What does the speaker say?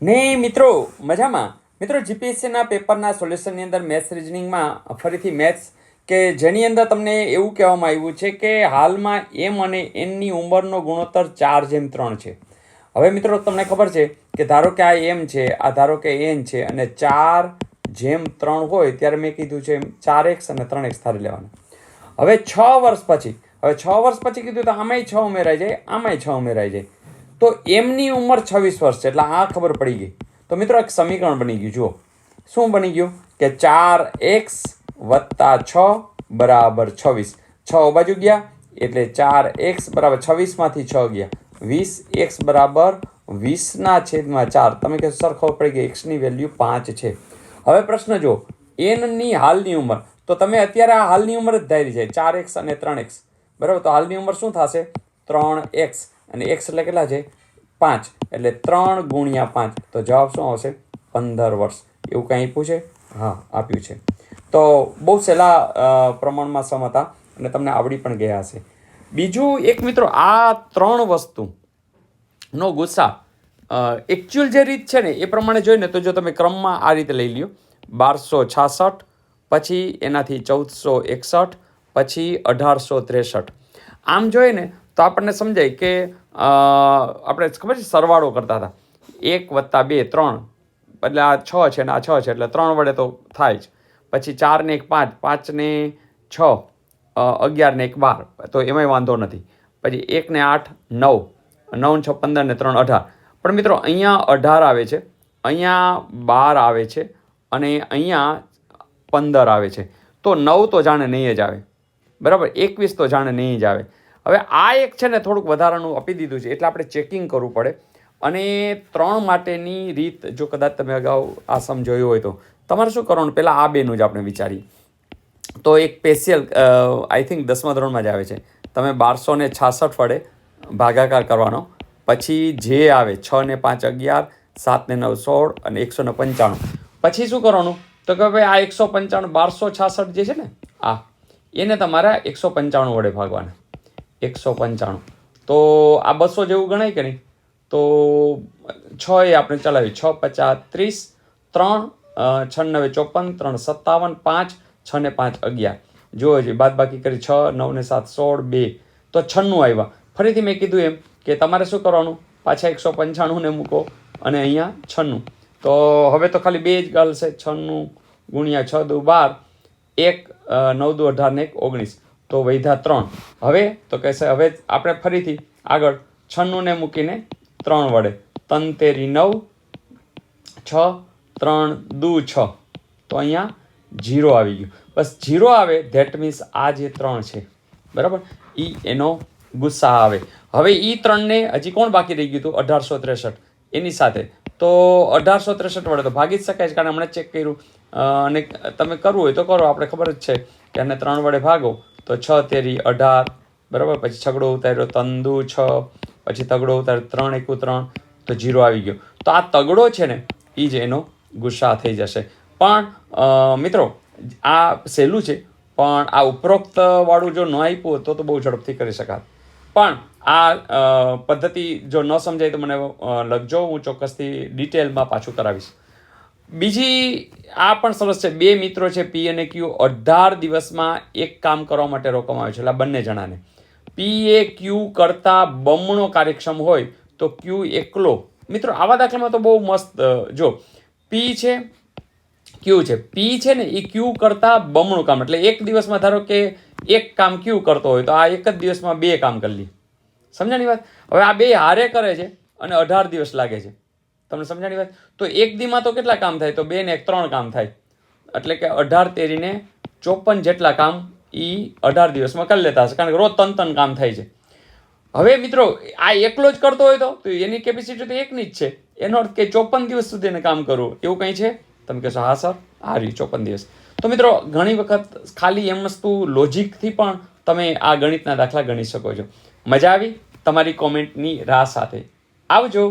ને મિત્રો મજામાં. મિત્રો જીપીએસસીના પેપરના સોલ્યુશનની અંદર મેથ્સ રિઝનિંગમાં ફરીથી મેથ્સ કે જેની અંદર તમને એવું કહેવામાં આવ્યું છે કે હાલમાં એમ અને એનની ઉંમરનો ગુણોત્તર 4:3 છે. હવે મિત્રો તમને ખબર છે કે ધારો કે આ એમ છે, આ ધારો કે એન છે અને 4:3 હોય ત્યારે મેં કીધું છે 4x અને 3x ધારી લેવાના. હવે 6 વર્ષ પછી કીધું તો આમાંય 6 ઉમેરાઈ જાય, આમાંય 6 ઉમેરાઈ જાય. તો એમની ઉંમર 26 વર્ષ છે, એટલે આ ખબર પડી ગઈ. તો મિત્રો એક સમીકરણ બની ગયું. જુઓ શું બની ગયું કે 4x + 6 બરાબર 26. 6 બાજુ ગયા એટલે 4x બરાબર 26 માંથી 6 ગયા 20x બરાબર 20/4. તમે કહેશો સર ખબર પડી ગઈ, x ની વેલ્યુ 5 છે. હવે પ્રશ્ન જો n ની હાલની ઉંમર, તો તમે અત્યારે આ હાલની ઉંમર જ ધારી છે 4x અને 3x બરાબર. તો હાલની ઉંમર શું થશે 3x અને x એટલે કેટલા છે 5, એટલે 3 × 5. તો જવાબ શું આવશે 15 વર્ષ. એવું કંઈ આપ્યું છે? હા આપ્યું છે. તો બહુ સહેલા પ્રમાણમાં સમ હતા અને તમને આવડી પણ ગયા હશે. બીજું એક મિત્રો, આ 3 વસ્તુનો ગુસ્સા એકચ્યુઅલ જે રીત છે ને એ પ્રમાણે જોઈને તો જો તમે ક્રમમાં આ રીતે લઈ લ્યો 1266, પછી એનાથી 1461, પછી 1863. આમ જોઈએ ને તો આપણને સમજાય કે આપણે ખબર છે સરવાળો કરતા હતા 1 + 2 3, એટલે આ 6 છે ને આ 6 છે એટલે 3 વડે તો થાય જ. પછી 4 ને 1 5, 5 ને 6 11 ને 1 12, તો એમાંય વાંધો નથી. પછી 1 ને 8 9, 9 ને 6 15 ને 3 18. પણ મિત્રો અહીંયા 18 આવે છે, અહીંયા 12 આવે છે અને અહીંયા 15 આવે છે. તો 9 તો જાણે નહીં જ આવે બરાબર, 21 તો જાણે નહીં જ આવે. હવે આ એક છે ને થોડુંક વધારાનું આપી દીધું છે એટલે આપણે ચેકિંગ કરવું પડે. અને 3 માટેની રીત જો કદાચ તમે અગાઉ આ સમજોયું હોય તો તમારે શું કરવાનું, પહેલાં આ બેનું જ આપણે વિચારીએ. તો એક સ્પેશિયલ આઈ થિંક 10મા ધોરણમાં જ આવે છે. તમે 1266 વડે ભાગાકાર કરવાનો, પછી જે આવે 6 ને 5 11, 7 ને 9 16 અને 195. પછી શું કરવાનું તો કે ભાઈ આ 195 1266 જે છે ને આ એને તમારે 195 વડે ભાગવાના. 195 તો આ 200 જેવું ગણાય કે નહીં. તો 6 એ આપણે ચલાવી 6 × 5 = 30, 3 6 × 9 = 54, 3 57, 5 6 ને 5 11. જુઓ છે બાદ બાકી કરી 6 9 ને 7 16 2, તો 96 આવ્યા. ફરીથી મેં કીધું એમ કે તમારે શું કરવાનું, પાછા 195 ને મૂકો અને અહીંયા 96. તો હવે તો ખાલી 2 જ ચાલશે. 96 × 6 = 12, 1 9 × 18 ને 1 19, તો વધ્યા 3. હવે તો કહેશે હવે આપણે ફરીથી આગળ 96 ને મૂકીને 3 વડે 3 તેરી 9, 6 3 2 6, તો અહીંયા 0 આવી ગયું. બસ 0 આવે ધેટ મીન્સ આ જે 3 છે બરાબર એ એનો ગુસ્સા આવે. હવે એ 3ને હજી કોણ બાકી રહી ગયું હતું 1863 એની સાથે. તો 1863 વડે તો ભાગી જ શકાય છે, કારણ હમણાં ચેક કર્યું. અને તમે કરવું હોય તો કરો, આપણે ખબર જ છે કે આને 3 વડે ભાગો તો 6 તેરી 18 બરાબર. પછી છગડો ઉતાર્યો 3 2 6, પછી તગડો ઉતાર્યો 3 1 3, તો 0 આવી ગયો. તો આ તગડો છે ને એ જ એનો ગુસ્સા થઈ જશે. પણ મિત્રો આ સહેલું છે, પણ આ ઉપરોક્ત વાળું જો ન આપ્યું તો બહુ ઝડપથી કરી શકાત. પણ આ પદ્ધતિ જો ન સમજાય તો મને લખજો, હું ચોક્કસથી ડિટેલમાં પાછું કરાવીશ. બીજી આ પણ સરસ છે. 2 મિત્રો છે પી અને ક્યુ, 18 દિવસમાં એક કામ કરવા માટે રોકવામાં આવે છે. એટલે બંને જણાને પી એ ક્યુ કરતાં બમણો કાર્યક્ષમ હોય તો ક્યુ એકલો. મિત્રો આવા દાખલામાં તો બહુ મસ્ત, જો પી છે ક્યુ છે, પી છે ને એ ક્યુ કરતાં બમણું કામ, એટલે એક દિવસમાં ધારો કે એક કામ ક્યુ કરતો હોય તો આ એક જ દિવસમાં 2 કામ કરી લે. સમજાણી વાત? હવે આ 2 હારે કરે છે અને 18 દિવસ લાગે છે. તમને સમજાણી વાત? તો એક દીમાં તો કેટલા કામ થાય, તો 2 ને 1 3 કામ થાય. એટલે કે 18 તેરીને 54 જેટલા કામ એ 18 દિવસમાં કરી લેતા હશે, કારણ કે રોજ 3 કામ થાય છે. હવે મિત્રો આ એકલો જ કરતો હોય તો એની કેપેસિટી તો એકની જ છે. એનો અર્થ કે 54 દિવસ સુધી એને કામ કરવું એવું કંઈ છે? તમે કહેશો હા સર આ રહ્યું 54 દિવસ. તો મિત્રો ઘણી વખત ખાલી એમ વસ્તુ લોજિકથી પણ તમે આ ગણિતના દાખલા ગણી શકો છો. મજા આવી? તમારી કોમેન્ટની રાહ સાથે. આવજો.